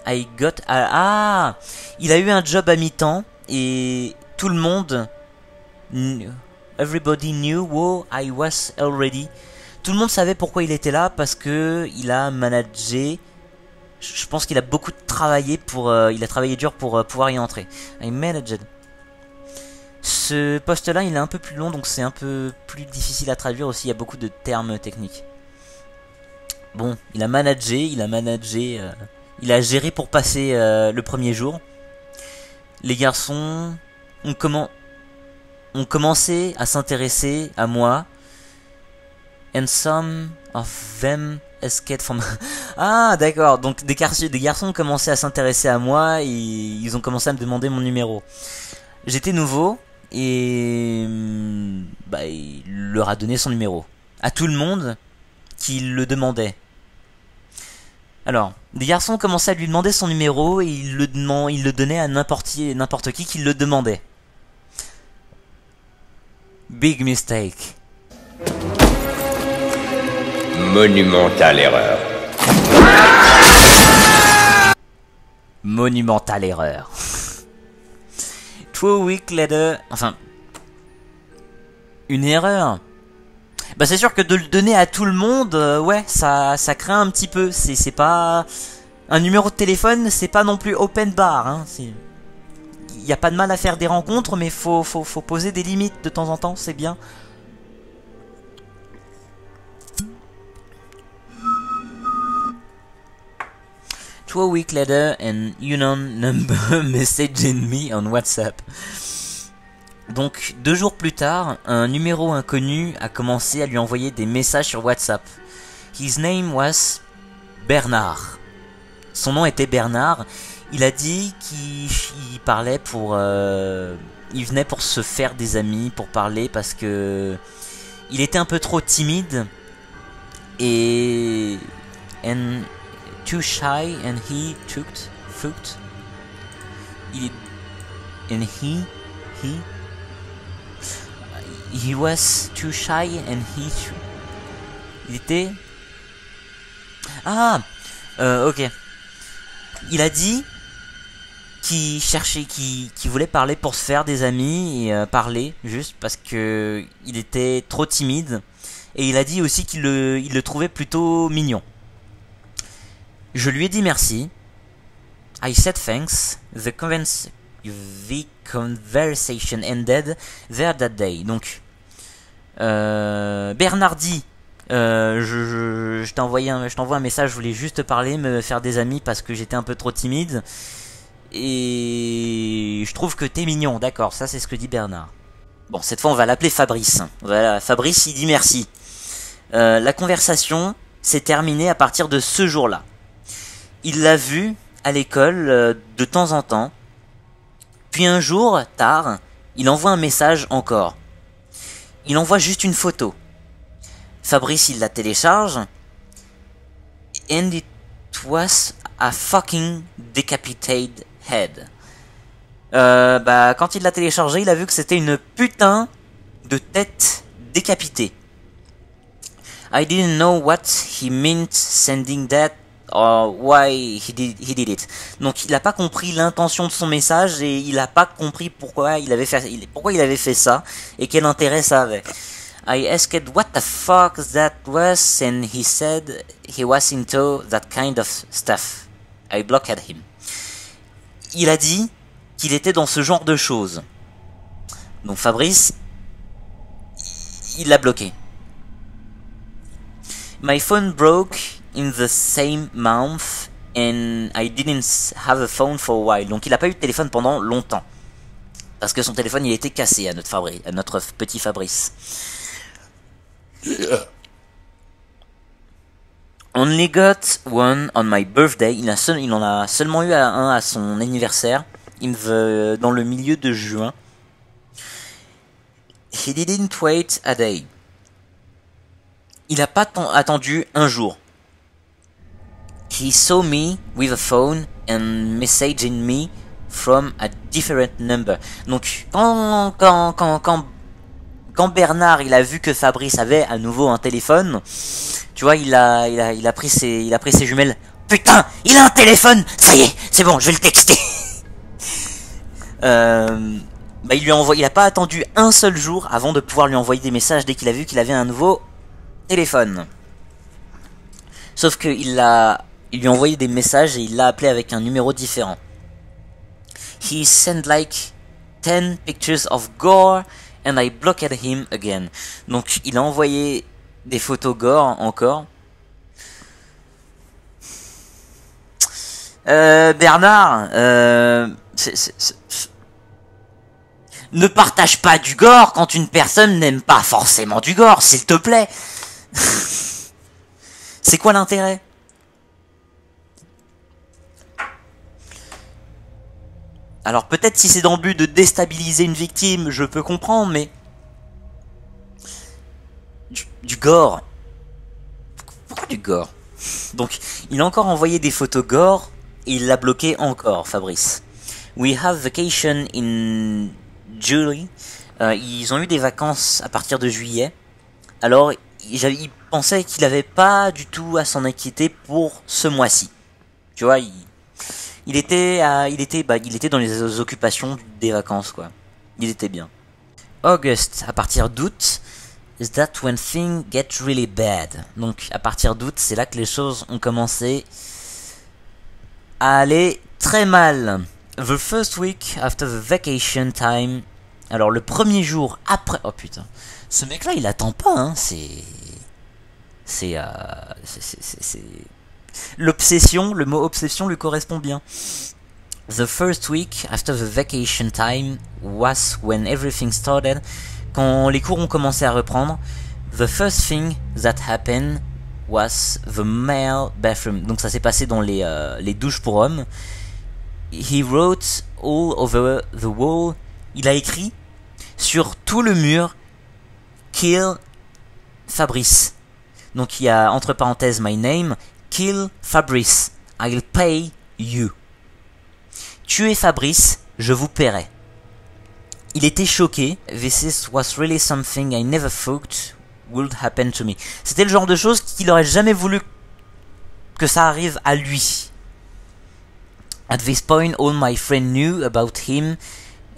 I got... Ah, il a eu un job à mi-temps et tout le monde... Everybody knew who I was already. Tout le monde savait pourquoi il était là parce que il a managé... Je pense qu'il a beaucoup travaillé pour... il a travaillé dur pour pouvoir y entrer. I managed. Ce poste-là, il est un peu plus long, donc c'est un peu plus difficile à traduire aussi. Il y a beaucoup de termes techniques. Bon, il a managé, il a géré pour passer le premier jour. Les garçons ont commencé à s'intéresser à moi. And some of them escaped from... Ah, d'accord. Donc des garçons ont commencé à s'intéresser à moi et ils ont commencé à me demander mon numéro. J'étais nouveau et bah, il leur a donné son numéro. À tout le monde qui le demandait. Alors, des garçons commençaient à lui demander son numéro et il le donnait à n'importe qui le demandait. Big mistake. Monumentale erreur. Monumentale erreur. 2 weeks later... Enfin... Une erreur. Bah c'est sûr que de le donner à tout le monde, ouais, ça craint un petit peu. C'est pas... Un numéro de téléphone, c'est pas non plus open bar, hein. Il y a pas de mal à faire des rencontres, mais faut poser des limites de temps en temps, c'est bien. Two weeks later, an unknown number messaging me on WhatsApp. Donc, 2 jours plus tard, un numéro inconnu a commencé à lui envoyer des messages sur WhatsApp. His name was Bernard. Son nom était Bernard. Il a dit qu'il parlait pour... il venait pour se faire des amis, pour parler, parce que... Il était un peu trop timide. Et... And too shy, and he took fruit. He was too shy and il était... Ah, ok. Il a dit qu'il cherchait, qu'il voulait parler pour se faire des amis et parler juste parce que il était trop timide. Et il a dit aussi qu'il le trouvait plutôt mignon. Je lui ai dit merci. I said thanks. The conversation ended there that day. Donc, Bernard dit, je t'envoie un message, je voulais juste te parler, me faire des amis parce que j'étais un peu trop timide. Et je trouve que t'es mignon, d'accord, ça c'est ce que dit Bernard. Bon, cette fois on va l'appeler Fabrice. Voilà, Fabrice il dit merci. La conversation s'est terminée à partir de ce jour-là. Il l'a vu à l'école de temps en temps. Puis un jour, tard, il envoie un message encore. Il envoie juste une photo. Fabrice, il la télécharge. And it was a fucking decapitated head. Quand il l'a téléchargé, il a vu que c'était une putain de tête décapitée. I didn't know what he meant sending that. Or why he did it. Donc il n'a pas compris l'intention de son message et il n'a pas compris pourquoi il avait fait ça et quel intérêt ça avait. I asked what the fuck that was and he said he was into that kind of stuff. I blocked him. Il a dit qu'il était dans ce genre de choses. Donc Fabrice, il l'a bloqué. My phone broke in the same month and I didn't have a phone for a while. Donc il n'a pas eu de téléphone pendant longtemps parce que son téléphone il était cassé à notre petit Fabrice. Only got one on my birthday. Il en a seulement eu un à son anniversaire dans le milieu de juin. He didn't wait a day. Il n'a pas attendu un jour. He saw me with a phone and messaging me from a different number. Donc quand Bernard il a vu que Fabrice avait à nouveau un téléphone, tu vois, il a pris ses jumelles. Putain, il a un téléphone, ça y est, c'est bon, je vais le texter. Il a pas attendu un seul jour avant de pouvoir lui envoyer des messages dès qu'il a vu qu'il avait un nouveau téléphone. Sauf que il lui a envoyé des messages et il l'a appelé avec un numéro différent. He sent like 10 pictures of gore and I blocked him again. Donc il a envoyé des photos gore encore. Bernard, ne partage pas du gore quand une personne n'aime pas forcément du gore, s'il te plaît. C'est quoi l'intérêt? Alors peut-être si c'est dans le but de déstabiliser une victime, je peux comprendre, mais... Du gore. Pourquoi du gore? Donc, il a encore envoyé des photos gore, et il l'a bloqué encore, Fabrice. We have vacation in July. Ils ont eu des vacances à partir de juillet. Alors, il pensait qu'il n'avait pas du tout à s'en inquiéter pour ce mois-ci. Tu vois, il était dans les occupations des vacances, quoi. Il était bien. August, à partir d'août, is that when things get really bad. Donc, à partir d'août, c'est là que les choses ont commencé à aller très mal. The first week after the vacation time. Alors, le premier jour après... Oh putain. Ce mec-là, il attend pas, hein. C'est l'obsession, le mot obsession lui correspond bien. The first week after the vacation time was when everything started. Quand les cours ont commencé à reprendre. The first thing that happened was the male bathroom. Donc ça s'est passé dans les douches pour hommes. He wrote all over the wall. Il a écrit sur tout le mur Kill Fabrice. Donc il y a entre parenthèses my name. Kill Fabrice. I'll pay you. Tuez Fabrice, je vous paierai. Il était choqué. This was really something I never thought would happen to me. C'était le genre de chose qu'il aurait jamais voulu que ça arrive à lui. At this point, all my friends knew about him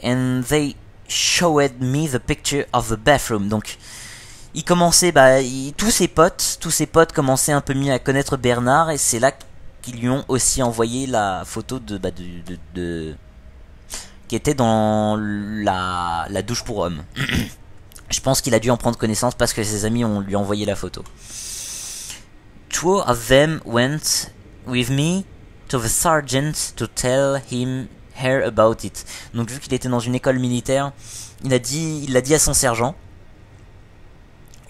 and they showed me the picture of the bathroom. Donc, il commençait, tous ses potes commençaient un peu mieux à connaître Bernard et c'est là qu'ils lui ont aussi envoyé la photo qui était dans la douche pour hommes. Je pense qu'il a dû en prendre connaissance parce que ses amis lui ont envoyé la photo. Two of them went with me to the sergeant to tell her about it. Donc vu qu'il était dans une école militaire, il l'a dit à son sergent.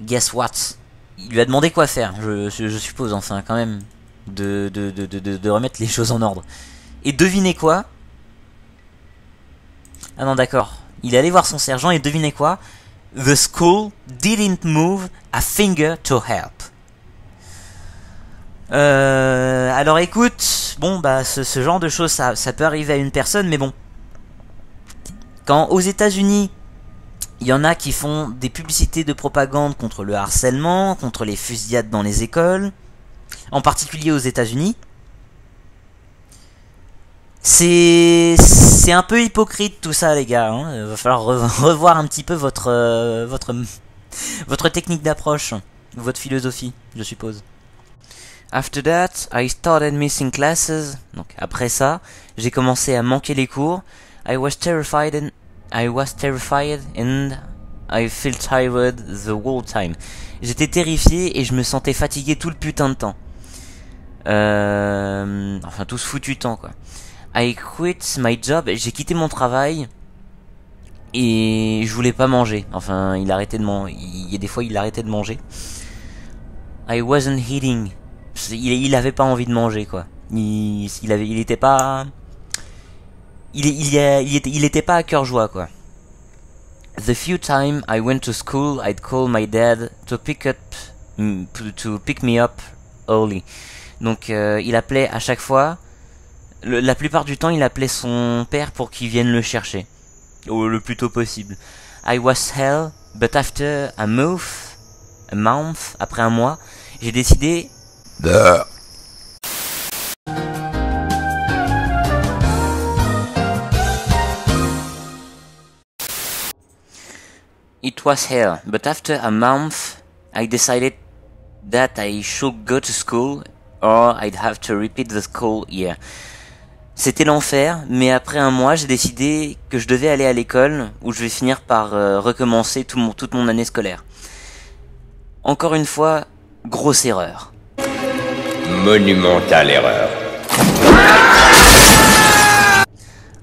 Guess what? Il lui a demandé quoi faire, je suppose, enfin quand même, de remettre les choses en ordre. Et devinez quoi? Ah non, d'accord. Il est allé voir son sergent et devinez quoi? The school didn't move a finger to help. Alors écoute, bon ce genre de choses ça peut arriver à une personne, mais bon. Quand aux États-Unis, il y en a qui font des publicités de propagande contre le harcèlement, contre les fusillades dans les écoles, en particulier aux États-Unis, c'est un peu hypocrite tout ça, les gars. Hein. Il va falloir revoir un petit peu votre technique d'approche, votre philosophie, je suppose. After that, I started missing classes. Donc après ça, j'ai commencé à manquer les cours. I was terrified and I felt tired the whole time. J'étais terrifié et je me sentais fatigué tout le putain de temps. Enfin tout ce foutu temps quoi. I quit my job. J'ai quitté mon travail et je voulais pas manger. Enfin il arrêtait de manger. Il y a des fois il arrêtait de manger. I wasn't eating. Il avait pas envie de manger quoi. Il était pas à cœur joie quoi. The few time I went to school, I'd call my dad to pick me up early. Donc il appelait à chaque fois, la plupart du temps il appelait son père pour qu'il vienne le chercher le plus tôt possible. I was hell, but after a month, après un mois, j'ai décidé It was hell, but after a month, I decided that I should go to school or I'd have to repeat the school year. C'était l'enfer, mais après un mois, j'ai décidé que je devais aller à l'école où je vais finir par recommencer toute mon année scolaire. Encore une fois, grosse erreur. Monumentale erreur.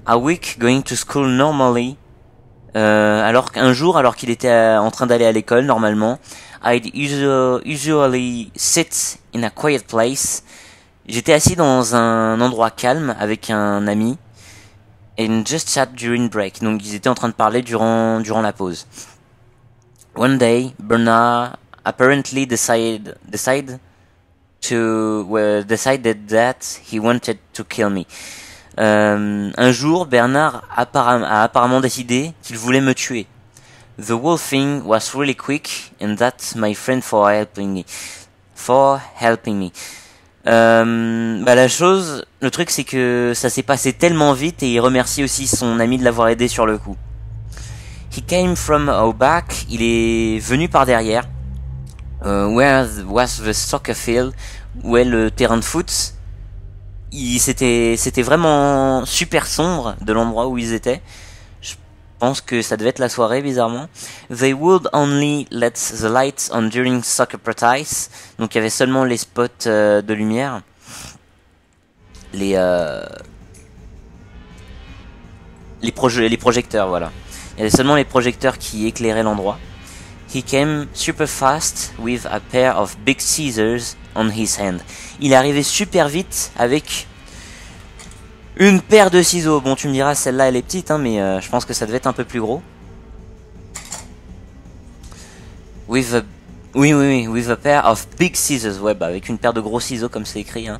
A week going to school normally. Alors qu'un jour, alors qu'il était en train d'aller à l'école normalement, I'd usually sit in a quiet place. J'étais assis dans un endroit calme avec un ami. and just chat during break. Donc ils étaient en train de parler durant la pause. One day, Bernard apparently decided that he wanted to kill me. Un jour, Bernard a apparemment décidé qu'il voulait me tuer. The whole thing was really quick, and that's my friend for helping me. Le truc c'est que ça s'est passé tellement vite et il remercie aussi son ami de l'avoir aidé sur le coup. He came from our back, il est venu par derrière. Where was the soccer field, où est le terrain de foot. C'était vraiment super sombre de l'endroit où ils étaient. Je pense que ça devait être la soirée bizarrement. They would only let the lights on during soccer practice. Donc il y avait seulement les spots de lumière. Les projecteurs, voilà. Il y avait seulement les projecteurs qui éclairaient l'endroit. He came super fast with a pair of big scissors on his hand. Il est arrivé super vite avec une paire de ciseaux. Bon, tu me diras, celle-là elle est petite, hein, mais je pense que ça devait être un peu plus gros. With a pair of big scissors. Ouais, bah avec une paire de gros ciseaux comme c'est écrit, hein.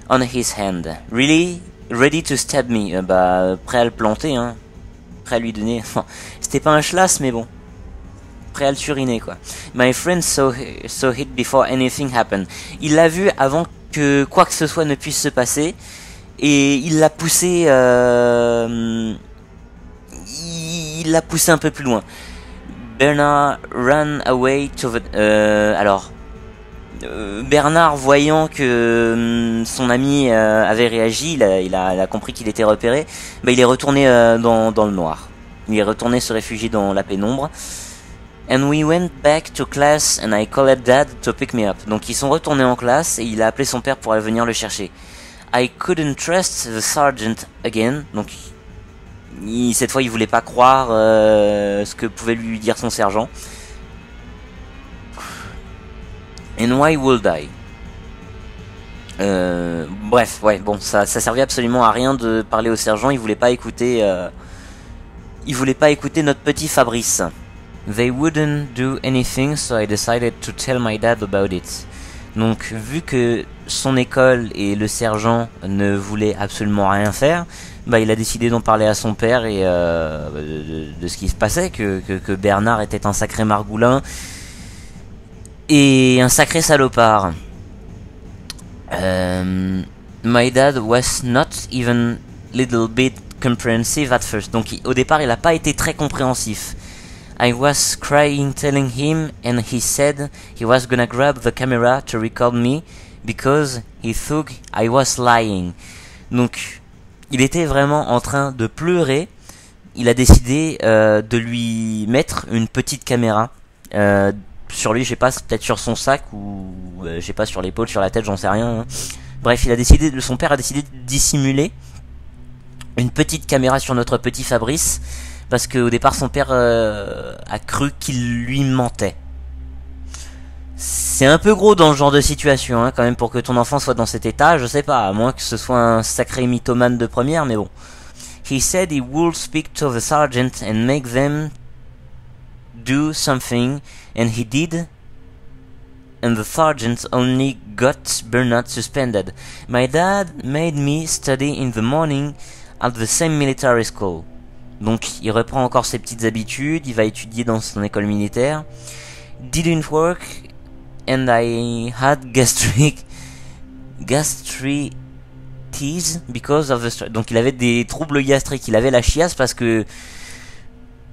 On his hand. Really ready to stab me. Prêt à le planter, hein. Prêt à lui donner. Enfin, c'était pas un schlass, mais bon. Prêt à le turiner, quoi. My friend saw it before anything happened. Il l'a vu avant que quoi que ce soit ne puisse se passer. Et il l'a poussé... il l'a poussé un peu plus loin. Bernard ran away to the... Bernard, voyant que son ami avait réagi, il a compris qu'il était repéré, il est retourné dans le noir. Il est retourné se réfugier dans la pénombre. And we went back to class and I called Dad to pick me up. Donc ils sont retournés en classe et il a appelé son père pour aller venir le chercher. I couldn't trust the sergeant again. Donc cette fois il voulait pas croire ce que pouvait lui dire son sergent. And why would I? Bref, ouais, bon, ça servait absolument à rien de parler au sergent. Il voulait pas écouter notre petit Fabrice. They wouldn't do anything, so I decided to tell my dad about it. Donc, vu que son école et le sergent ne voulaient absolument rien faire, il a décidé d'en parler à son père et de ce qui se passait, que Bernard était un sacré margoulin et un sacré salopard. My dad was not even little bit comprehensive at first. Donc, au départ, il n'a pas été très compréhensif. I was crying telling him and he said he was gonna grab the camera to record me because he thought I was lying. Donc il était vraiment en train de pleurer. Il a décidé de lui mettre une petite caméra sur lui, je sais pas, peut-être sur son sac ou je sais pas, sur l'épaule, sur la tête, j'en sais rien, hein. Bref, son père a décidé de dissimuler une petite caméra sur notre petit Fabrice. Parce qu'au départ, son père a cru qu'il lui mentait. C'est un peu gros dans ce genre de situation, hein, quand même, pour que ton enfant soit dans cet état. Je sais pas, à moins que ce soit un sacré mythomane de première, mais bon. He said he would speak to the sergeant and make them do something, and he did. And the sergeant only got Bernard suspended. My dad made me study in the morning at the same military school. Donc il reprend encore ses petites habitudes, il va étudier dans son école militaire. Didn't work and I had gastritis because of the stress. Donc il avait des troubles gastriques, il avait la chiasse parce que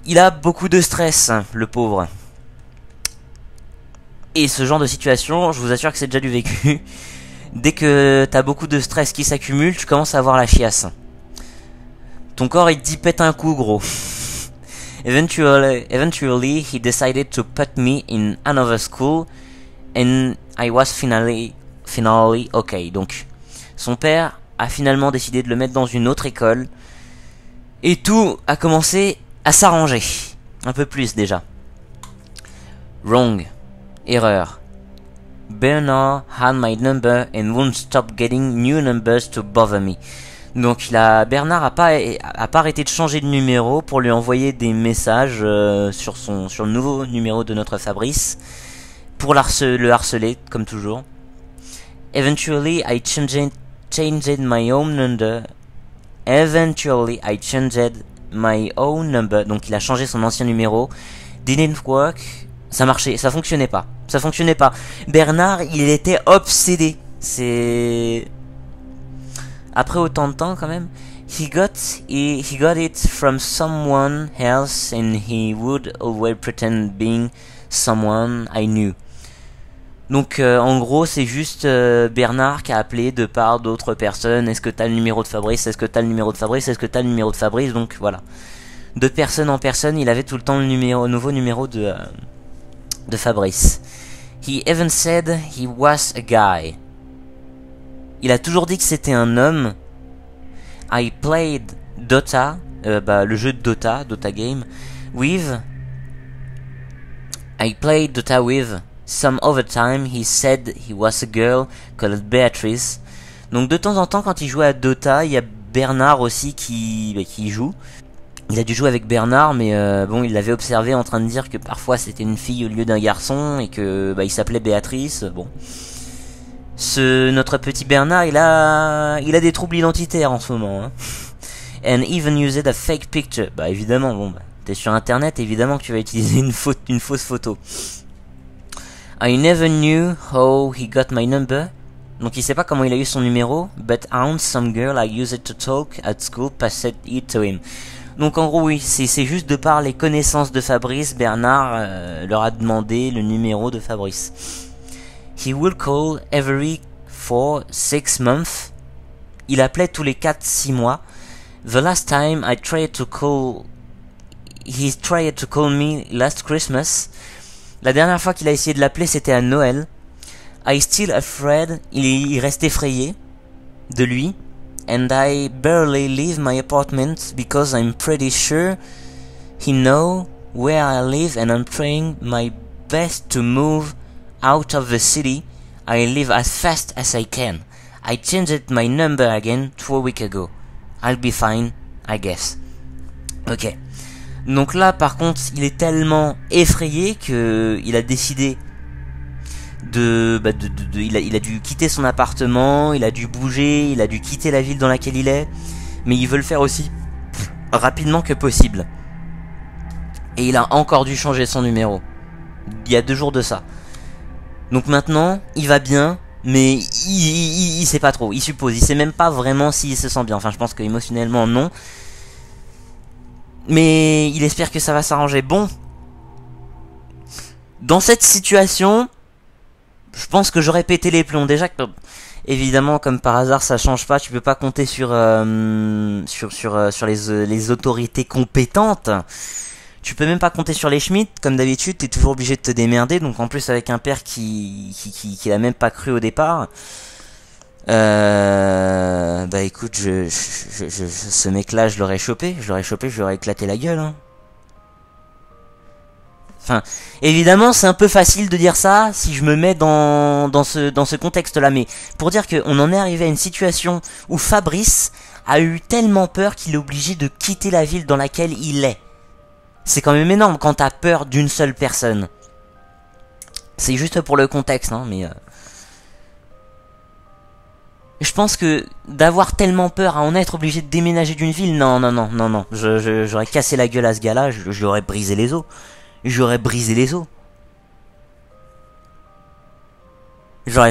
il a beaucoup de stress, le pauvre. Et ce genre de situation, je vous assure que c'est déjà du vécu. Dès que t'as beaucoup de stress qui s'accumule, tu commences à avoir la chiasse. Ton corps il te dit pète un coup, gros. Eventually he decided to put me in another school and I was finally okay. Donc son père a finalement décidé de le mettre dans une autre école et tout a commencé à s'arranger. Un peu plus déjà. Wrong. Erreur. Bernard had my number and won't stop getting new numbers to bother me. Donc Bernard a pas arrêté de changer de numéro pour lui envoyer des messages sur le nouveau numéro de notre Fabrice pour le harceler comme toujours. Eventually I changed my own number. Eventually I changed my own number. Donc il a changé son ancien numéro. Didn't work. Ça marchait, ça fonctionnait pas. Ça fonctionnait pas. Bernard, il était obsédé. C'est après autant de temps quand même. He got it from someone else and he would always pretend being someone I knew. Donc en gros c'est juste Bernard qui a appelé de part d'autres personnes. Est-ce que t'as le numéro de Fabrice? Est-ce que t'as le numéro de Fabrice? Est-ce que t'as le numéro de Fabrice? Donc voilà. De personne en personne, il avait tout le temps le nouveau numéro de Fabrice. He even said he was a guy. Il a toujours dit que c'était un homme. I played Dota, le jeu de Dota game, I played Dota with. Some other time he said he was a girl called Beatrice. Donc de temps en temps quand il jouait à Dota, il y a Bernard aussi qui joue. Il a dû jouer avec Bernard, mais bon, il l'avait observé en train de dire que parfois c'était une fille au lieu d'un garçon et que il s'appelait Béatrice. Bon, notre petit Bernard, il a des troubles identitaires en ce moment. Hein. And even used a fake picture. Bah évidemment, bon, t'es sur internet, évidemment que tu vas utiliser une fausse photo. I never knew how he got my number. Donc il sait pas comment il a eu son numéro. But some girl I used to talk at school passed it to him. Donc en gros oui, c'est juste de par les connaissances de Fabrice, Bernard leur a demandé le numéro de Fabrice. He would call every 4-6 months. Il appelait tous les 4-6 mois. The last time he tried to call me last Christmas. La dernière fois qu'il a essayé de l'appeler, c'était à Noël. I still afraid. Il reste effrayé de lui. And I barely leave my apartment because I'm pretty sure he know where I live and I'm trying my best to move out of the city. I live as fast as I can. I changed my number again 2 weeks ago. I'll be fine, I guess. Ok. Donc là, par contre, il est tellement effrayé que il a décidé il a dû quitter son appartement, il a dû bouger, il a dû quitter la ville dans laquelle il est, mais il veut le faire aussi rapidement que possible. Et il a encore dû changer son numéro. Il y a 2 jours de ça. Donc maintenant, il va bien, mais il sait pas trop, il suppose, il sait même pas vraiment s'il se sent bien. Enfin, je pense que émotionnellement, non. Mais il espère que ça va s'arranger. Bon, dans cette situation, je pense que j'aurais pété les plombs. Déjà que, évidemment, comme par hasard, ça change pas. Tu peux pas compter sur les autorités compétentes. Tu peux même pas compter sur les Schmitt. Comme d'habitude, t'es toujours obligé de te démerder. Donc en plus avec un père qui a même pas cru au départ. Bah écoute, ce mec-là, je l'aurais chopé, je l'aurais éclaté la gueule. Hein. Enfin, évidemment, c'est un peu facile de dire ça si je me mets dans ce contexte-là, mais pour dire qu'on en est arrivé à une situation où Fabrice a eu tellement peur qu'il est obligé de quitter la ville dans laquelle il est. C'est quand même énorme quand t'as peur d'une seule personne. C'est juste pour le contexte, hein, mais... Je pense que d'avoir tellement peur à en être obligé de déménager d'une ville, non. J'aurais cassé la gueule à ce gars-là, j'aurais brisé les os. J'aurais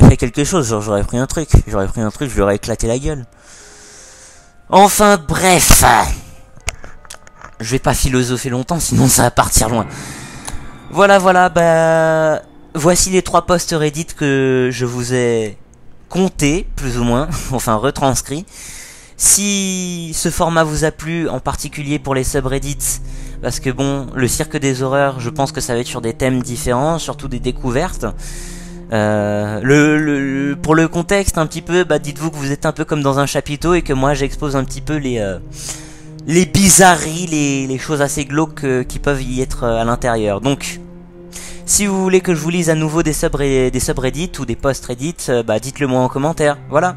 fait quelque chose, genre j'aurais pris un truc, je lui aurais éclaté la gueule. Enfin bref. Je vais pas philosopher longtemps, sinon ça va partir loin. Voilà, bah... Voici les 3 posts Reddit que je vous ai comptés, plus ou moins, enfin retranscrits. Si ce format vous a plu, en particulier pour les subreddits, parce que bon, le cirque des horreurs, je pense que ça va être sur des thèmes différents, surtout des découvertes. Pour le contexte un petit peu, bah dites-vous que vous êtes un peu comme dans un chapiteau et que moi j'expose un petit peu les bizarreries, les choses assez glauques qui peuvent y être à l'intérieur. Donc, si vous voulez que je vous lise à nouveau des subreddits ou des posts Reddit, bah dites-le moi en commentaire. Voilà.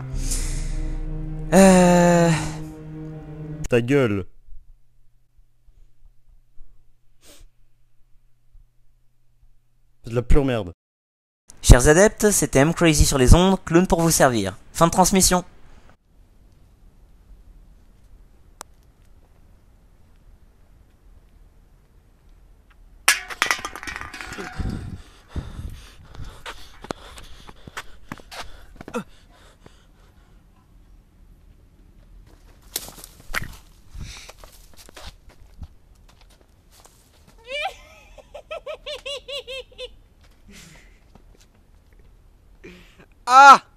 Ta gueule. C'est de la pure merde. Chers adeptes, c'était M Crazy sur les ondes, clown pour vous servir. Fin de transmission. Ah!